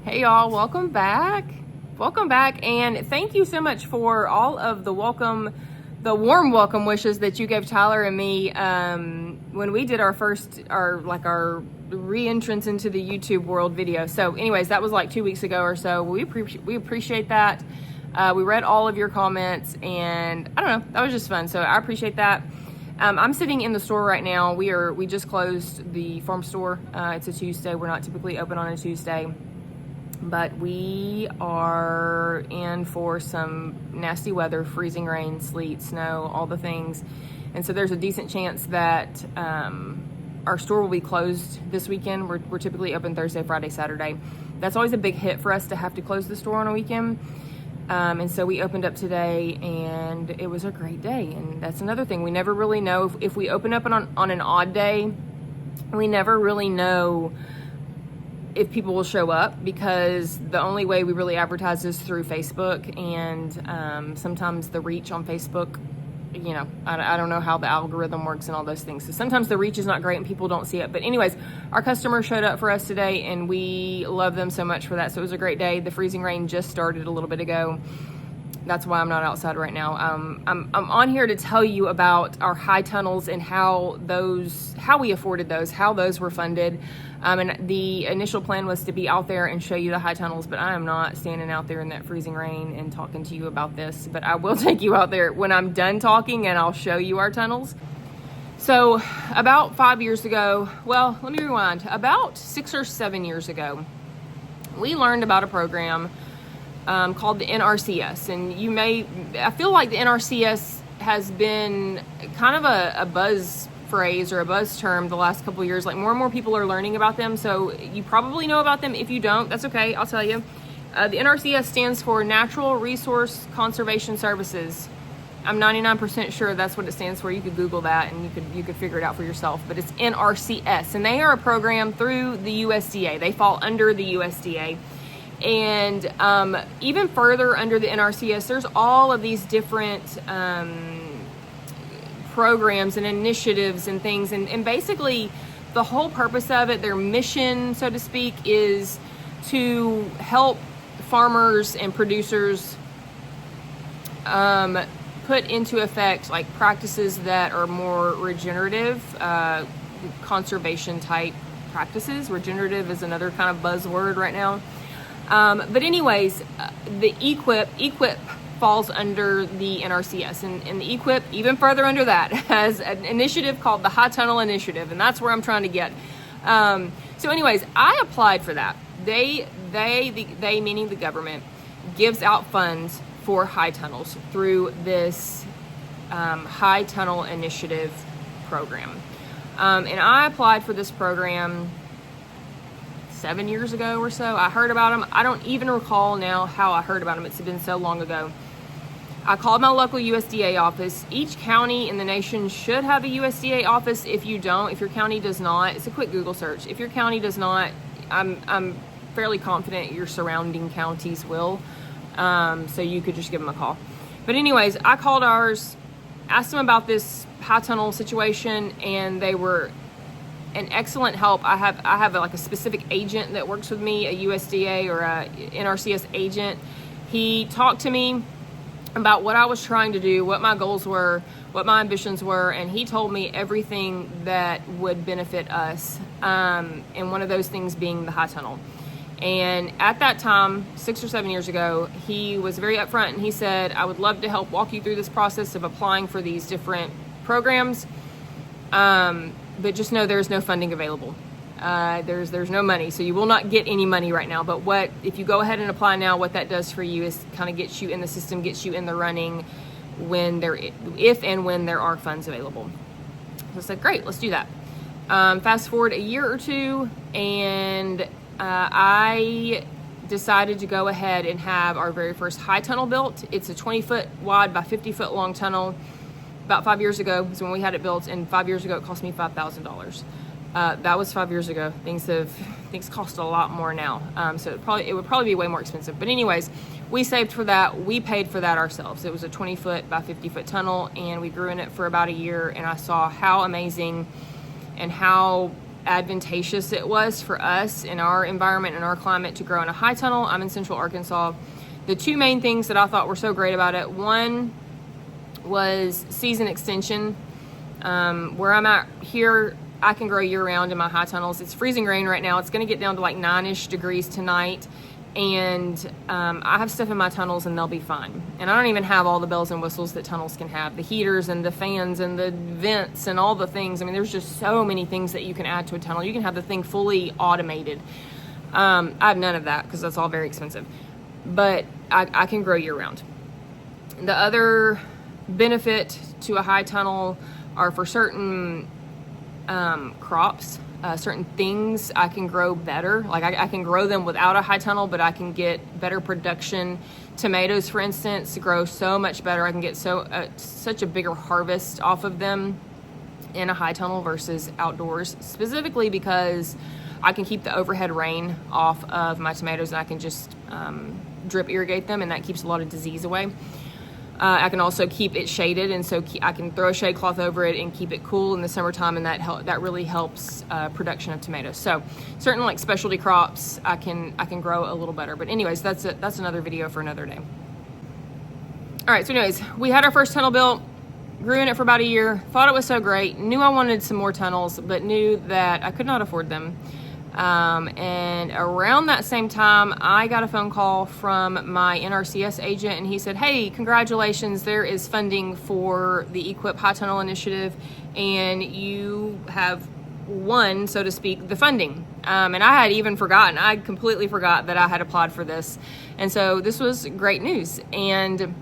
Hey y'all, welcome back. Welcome back, and thank you so much for all of the warm welcome wishes that you gave Tyler and me when we did our re-entrance into the YouTube world video. So anyways, that was like 2 weeks ago or so. We appreciate that. We read all of your comments, and I don't know, that was just fun. So I appreciate that. I'm sitting in the store right now. We just closed the farm store. It's a Tuesday. We're not typically open on a Tuesday. But we are in for some nasty weather, freezing rain, sleet, snow, all the things. And so there's a decent chance that our store will be closed this weekend. We're typically open Thursday, Friday, Saturday. That's always a big hit for us to have to close the store on a weekend. And so we opened up today, and it was a great day. And that's another thing. We never really know if we open up on an odd day, we never really know if people will show up, because the only way we really advertise is through Facebook, and sometimes the reach on Facebook, you know, I don't know how the algorithm works and all those things. So sometimes the reach is not great and people don't see it. But anyways, our customer showed up for us today, and we love them so much for that. So it was a great day. The freezing rain just started a little bit ago. That's why I'm not outside right now. I'm on here to tell you about our high tunnels and how we afforded those, how those were funded. And the initial plan was to be out there and show you the high tunnels, but I am not standing out there in that freezing rain and talking to you about this. But I will take you out there when I'm done talking, and I'll show you our tunnels. So about 5 years ago, well, let me rewind. About 6 or 7 years ago, we learned about a program called the NRCS. And I feel like the NRCS has been kind of a buzz phrase or a buzz term the last couple of years. Like, more and more people are learning about them. So you probably know about them. If you don't, that's okay. I'll tell you. The NRCS stands for Natural Resource Conservation Services. I'm 99% sure that's what it stands for. You could Google that and you could figure it out for yourself. But it's NRCS, and they are a program through the USDA. They fall under the USDA. And even further under the NRCS, there's all of these different programs and initiatives and things. And basically, the whole purpose of it, their mission, so to speak, is to help farmers and producers put into effect like practices that are more regenerative, conservation type practices. Regenerative is another kind of buzzword right now. But anyways, the EQIP falls under the NRCS, and the EQIP, even further under that, has an initiative called the High Tunnel Initiative, and that's where I'm trying to get. So anyways, I applied for that. They meaning the government, gives out funds for high tunnels through this High Tunnel Initiative program. And I applied for this program 7 years ago or so. I heard about them. I don't even recall now how I heard about them. It's been so long ago. I called my local USDA office. Each county in the nation should have a USDA office. If you don't, if your county does not, it's a quick Google search. If your county does not, I'm fairly confident your surrounding counties will. So you could just give them a call. But anyways, I called ours, asked them about this high tunnel situation, and they were an excellent help. I have like a specific agent that works with me, a USDA or a NRCS agent. He talked to me about what I was trying to do, what my goals were, what my ambitions were, and he told me everything that would benefit us, and one of those things being the high tunnel. And at that time, 6 or 7 years ago, he was very upfront, and he said, I would love to help walk you through this process of applying for these different programs, but just know there's no funding available. There's no money, so you will not get any money right now. But if you go ahead and apply now, what that does for you is kind of gets you in the system, gets you in the running if and when there are funds available. So I said, great, let's do that. Fast forward a year or two, and I decided to go ahead and have our very first high tunnel built. It's a 20-foot wide by 50-foot long tunnel. About 5 years ago is when we had it built, and 5 years ago it cost me $5,000. That was 5 years ago. Things cost a lot more now. So it would probably be way more expensive. But anyways, we saved for that. We paid for that ourselves. It was a 20-foot by 50-foot tunnel, and we grew in it for about a year, and I saw how amazing and how advantageous it was for us in our environment and our climate to grow in a high tunnel. I'm in Central Arkansas. The two main things that I thought were so great about it, one was season extension. Where I'm at here, I can grow year round in my high tunnels. It's freezing rain right now. It's going to get down to like 9-ish degrees tonight. And I have stuff in my tunnels and they'll be fine. And I don't even have all the bells and whistles that tunnels can have. The heaters and the fans and the vents and all the things. I mean, there's just so many things that you can add to a tunnel. You can have the thing fully automated. I have none of that because that's all very expensive. But I can grow year round. The other benefit to a high tunnel are for certain crops, certain things I can grow better. Like I can grow them without a high tunnel, but I can get better production. Tomatoes, for instance, grow so much better. I can get such a bigger harvest off of them in a high tunnel versus outdoors, specifically because I can keep the overhead rain off of my tomatoes and I can just drip irrigate them, and that keeps a lot of disease away. I can also keep it shaded, and so I can throw a shade cloth over it and keep it cool in the summertime, and that really helps production of tomatoes. So certain like specialty crops I can grow a little better. But anyways, that's another video for another day. All right, so anyways, we had our first tunnel built, grew in it for about a year, thought it was so great, knew I wanted some more tunnels, but knew that I could not afford them. And around that same time, I got a phone call from my NRCS agent, and he said, hey, congratulations, there is funding for the Equip High Tunnel Initiative, and you have won, so to speak, the funding. And I had even forgotten, I completely forgot that I had applied for this. And so this was great news. And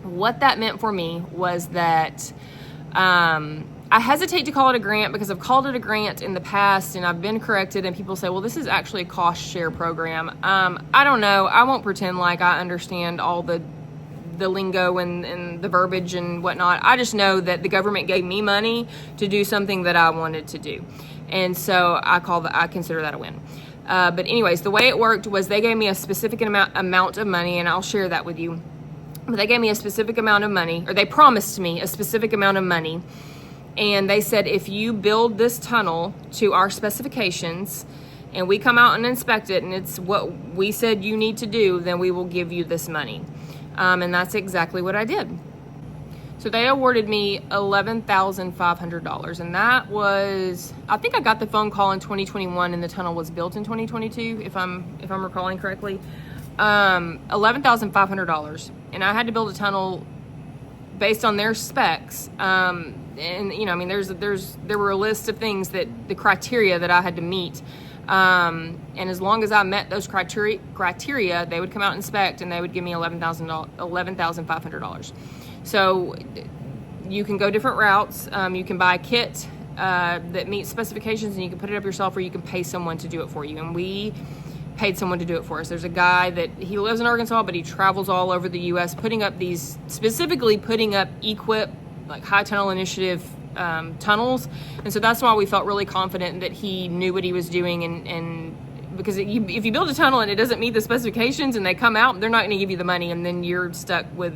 what that meant for me was that, I hesitate to call it a grant because I've called it a grant in the past and I've been corrected, and people say, well, this is actually a cost share program. I don't know. I won't pretend like I understand all the lingo and the verbiage and whatnot. I just know that the government gave me money to do something that I wanted to do. And so I consider that a win. But anyways, the way it worked was they gave me a specific amount of money, and I'll share that with you. But they gave me a specific amount of money, or they promised me a specific amount of money. And they said, if you build this tunnel to our specifications and we come out and inspect it and it's what we said you need to do, then we will give you this money. And that's exactly what I did. So they awarded me $11,500. And that was, I think I got the phone call in 2021 and the tunnel was built in 2022, if I'm recalling correctly. $11,500. And I had to build a tunnel based on their specs. And you know, I mean, there were a list of things that the criteria that I had to meet, and as long as I met those criteria, they would come out and inspect, and they would give me $11,500. So you can go different routes. You can buy a kit that meets specifications, and you can put it up yourself, or you can pay someone to do it for you. And we paid someone to do it for us. There's a guy that he lives in Arkansas, but he travels all over the U.S. putting up Equip, like High Tunnel Initiative tunnels. And so that's why we felt really confident that he knew what he was doing. And because if you build a tunnel and it doesn't meet the specifications and they come out, they're not going to give you the money, and then you're stuck with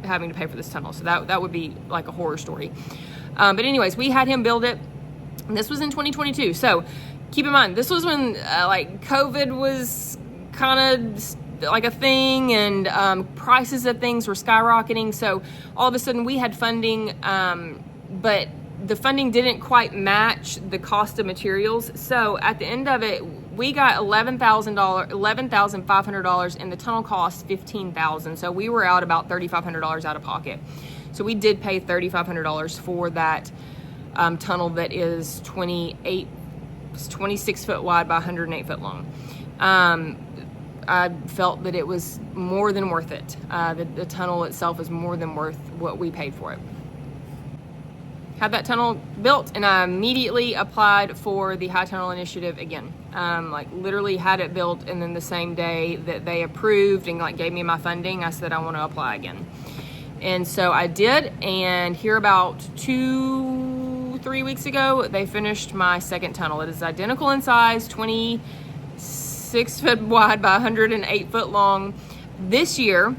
having to pay for this tunnel. So that would be like a horror story. But anyways, we had him build it, and this was in 2022. So keep in mind, this was when like COVID was kind of like a thing, and prices of things were skyrocketing. So all of a sudden we had funding, but the funding didn't quite match the cost of materials. So at the end of it, we got $11,500, and the tunnel cost $15,000. So we were out about $3,500 out of pocket. So we did pay $3,500 for that tunnel that is 26 foot wide by 108 foot long. I felt that it was more than worth it. The tunnel itself is more than worth what we paid for it. Had that tunnel built, and I immediately applied for the High Tunnel Initiative again. Like literally had it built, and then the same day that they approved and like gave me my funding, I said I want to apply again. And so I did, and here about 2-3 weeks ago, they finished my second tunnel. It is identical in size, 26 foot wide by 108 foot long. This year,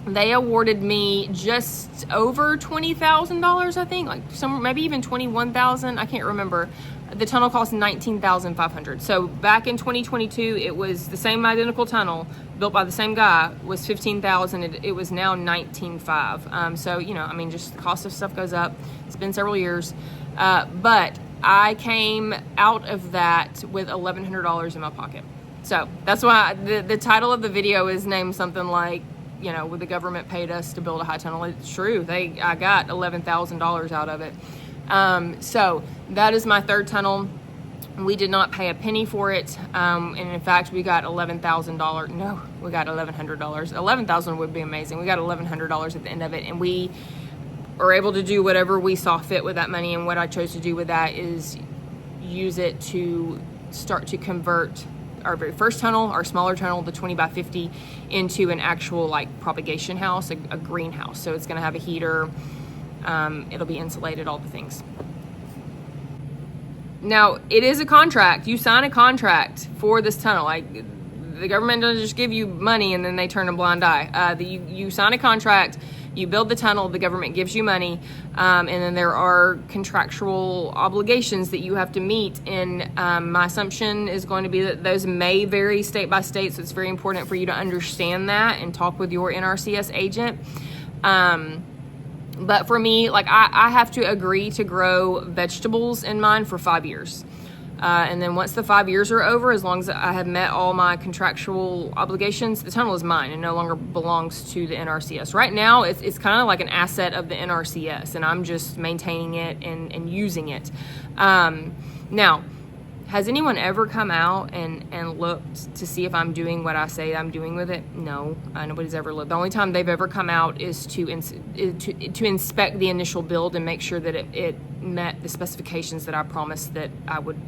they awarded me just over $20,000, I think, like maybe even $21,000. I can't remember. The tunnel cost $19,500. So back in 2022, it was the same identical tunnel built by the same guy, was $15,000. It was now $19,500. So, you know, I mean, just the cost of stuff goes up. It's been several years. But I came out of that with $1,100 in my pocket. So that's why the title of the video is named something like, you know, would the government paid us to build a high tunnel? It's true. I got $11,000 out of it. So that is my third tunnel. We did not pay a penny for it. And in fact, we got $11,000. No, we got $1,100. $11,000 would be amazing. We got $1,100 at the end of it. And we are able to do whatever we saw fit with that money. And what I chose to do with that is use it to start to convert our very first tunnel, our smaller tunnel, the 20 by 50, into an actual like propagation house, a greenhouse. So it's going to have a heater. It'll be insulated, all the things. Now, it is a contract. You sign a contract for this tunnel. Like, the government doesn't just give you money and then they turn a blind eye. You sign a contract, you build the tunnel, the government gives you money, and then there are contractual obligations that you have to meet. And my assumption is going to be that those may vary state by state, so it's very important for you to understand that and talk with your NRCS agent. But for me, like I have to agree to grow vegetables in mine for 5 years. And then once the 5 years are over, as long as I have met all my contractual obligations, the tunnel is mine and no longer belongs to the NRCS. Right now, it's kind of like an asset of the NRCS, and I'm just maintaining it and using it. Now, has anyone ever come out and looked to see if I'm doing what I say I'm doing with it? No, nobody's ever looked. The only time they've ever come out is to inspect the initial build and make sure that it met the specifications that I promised that I would,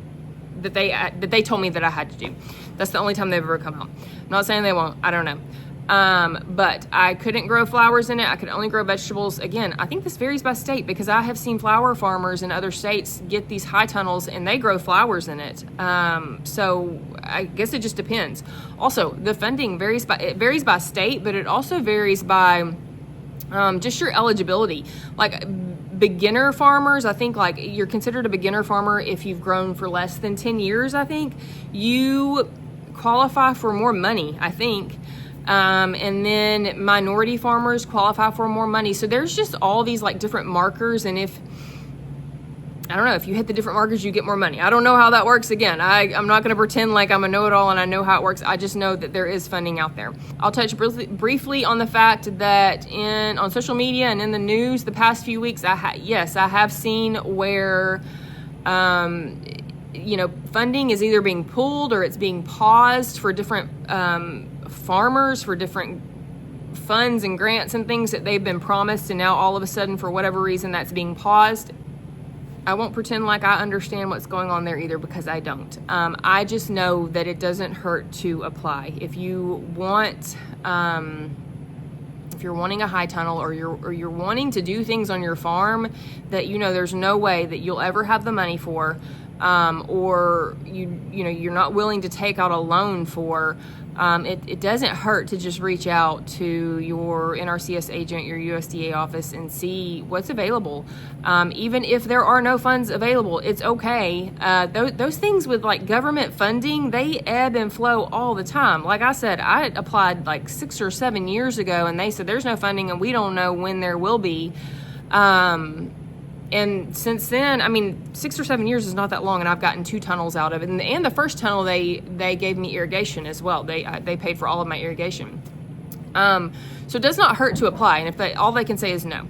that they told me that I had to do. That's the only time they've ever come out. I'm not saying they won't. I don't know. But I couldn't grow flowers in it. I could only grow vegetables. Again, I think this varies by state because I have seen flower farmers in other states get these high tunnels and they grow flowers in it. So I guess it just depends. Also, the funding varies by state, but it also varies by just your eligibility. Like beginner farmers, I think like you're considered a beginner farmer if you've grown for less than 10 years, I think. You qualify for more money, I think. And then minority farmers qualify for more money. So there's just all these like different markers. And if you hit the different markers, you get more money. I don't know how that works. Again, I'm not going to pretend like I'm a know-it-all and I know how it works. I just know that there is funding out there. I'll touch briefly on the fact that on social media and in the news the past few weeks, I have seen where, funding is either being pulled or it's being paused for different, farmers, for different funds and grants and things that they've been promised, and now all of a sudden for whatever reason that's being paused. I won't pretend like I understand what's going on there either, because I don't. I just know that it doesn't hurt to apply. If you want, if you're wanting a high tunnel or you're wanting to do things on your farm that there's no way that you'll ever have the money for, or you're not willing to take out a loan for, it doesn't hurt to just reach out to your NRCS agent, your USDA office, and see what's available. Even if there are no funds available, it's okay. Those things with like government funding, they ebb and flow all the time. Like I said, I applied like 6 or 7 years ago and they said there's no funding and we don't know when there will be. And since then, 6 or 7 years is not that long, and I've gotten 2 tunnels out of it. And the first tunnel, they gave me irrigation as well. They paid for all of my irrigation. So it does not hurt to apply. And all they can say is no.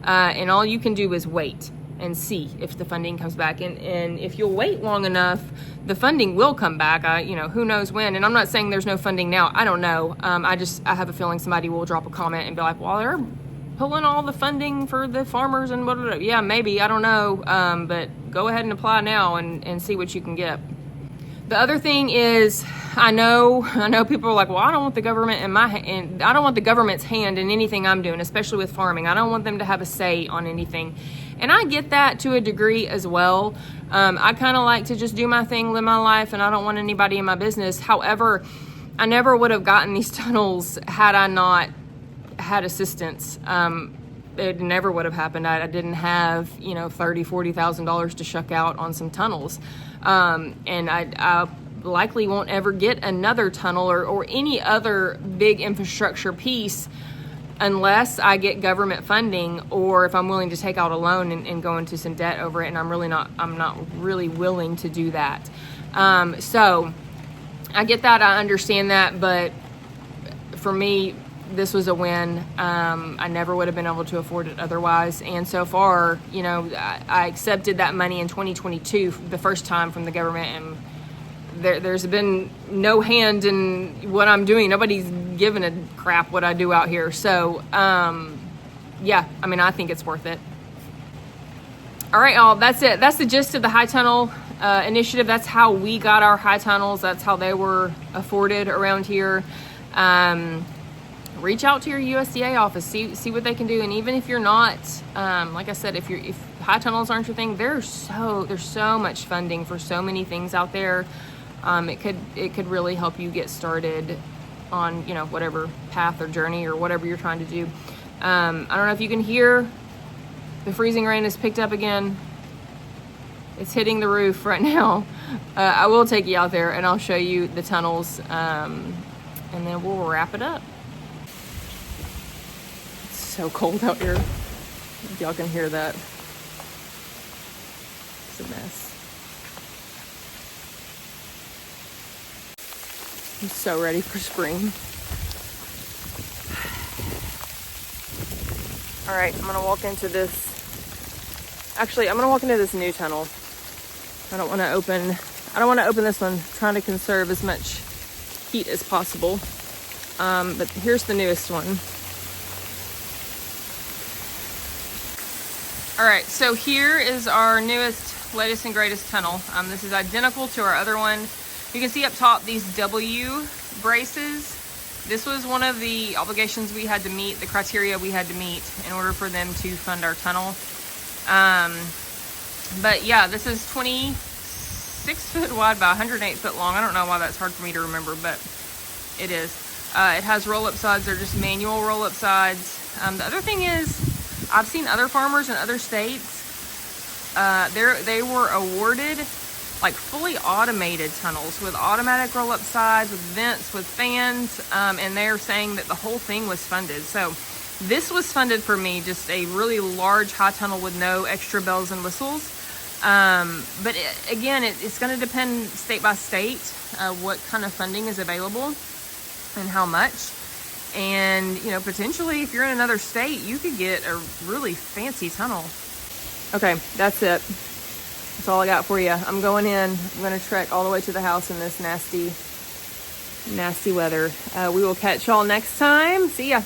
And all you can do is wait and see if the funding comes back. And if you'll wait long enough, the funding will come back. Who knows when. And I'm not saying there's no funding now. I don't know. I have a feeling somebody will drop a comment and be like, well, they're pulling all the funding for the farmers and blah, blah, blah. Yeah, maybe, I don't know, but go ahead and apply now and see what you can get. The other thing is, I know people are like, well, I don't want the government I don't want the government's hand in anything I'm doing, especially with farming. I don't want them to have a say on anything. And I get that to a degree as well. I kind of like to just do my thing, live my life, and I don't want anybody in my business. However, I never would have gotten these tunnels had I not had assistance. it never would have happened. I didn't have, you know, $30,000-$40,000 to shuck out on some tunnels. And I likely won't ever get another tunnel or any other big infrastructure piece unless I get government funding, or if I'm willing to take out a loan and go into some debt over it. And I'm not really willing to do that. So I get that. I understand that. But for me, this was a win. I never would have been able to afford it otherwise. And so far, you know, I accepted that money in 2022 the first time from the government, and there's been no hand in what I'm doing. Nobody's giving a crap what I do out here. So, yeah, I mean, I think it's worth it. All right, y'all, that's it. That's the gist of the high tunnel initiative. That's how we got our high tunnels. That's how they were afforded around here. Reach out to your USDA office, see what they can do. And even if you're not, like I said, if high tunnels aren't your thing, there's so much funding for so many things out there. It could really help you get started on, you know, whatever path or journey or whatever you're trying to do. I don't know if you can hear, the freezing rain has picked up again. It's hitting the roof right now. I will take you out there and I'll show you the tunnels, and then we'll wrap it up. It's so cold out here. If y'all can hear that. It's a mess. I'm so ready for spring. All right, I'm gonna walk into this. Actually, I'm gonna walk into this new tunnel. I don't want to open this one. I'm trying to conserve as much heat as possible. But here's the newest one. All right, so here is our newest, latest and greatest tunnel. This is identical to our other one. You can see up top these W braces. This was one of the obligations we had to meet, the criteria we had to meet in order for them to fund our tunnel. But yeah, this is 26 foot wide by 108 foot long. I don't know why that's hard for me to remember, but it is. It has roll-up sides. They're just manual roll-up sides. The other thing is, I've seen other farmers in other states, they were awarded like fully automated tunnels with automatic roll-up sides, with vents, with fans, and they're saying that the whole thing was funded. So this was funded for me, just a really large high tunnel with no extra bells and whistles. But again, it's going to depend state by state, what kind of funding is available and how much. And, you know, potentially if you're in another state, you could get a really fancy tunnel. Okay, that's it. That's all I got for you. I'm going in. I'm going to trek all the way to the house in this nasty, nasty weather. We will catch y'all next time. See ya.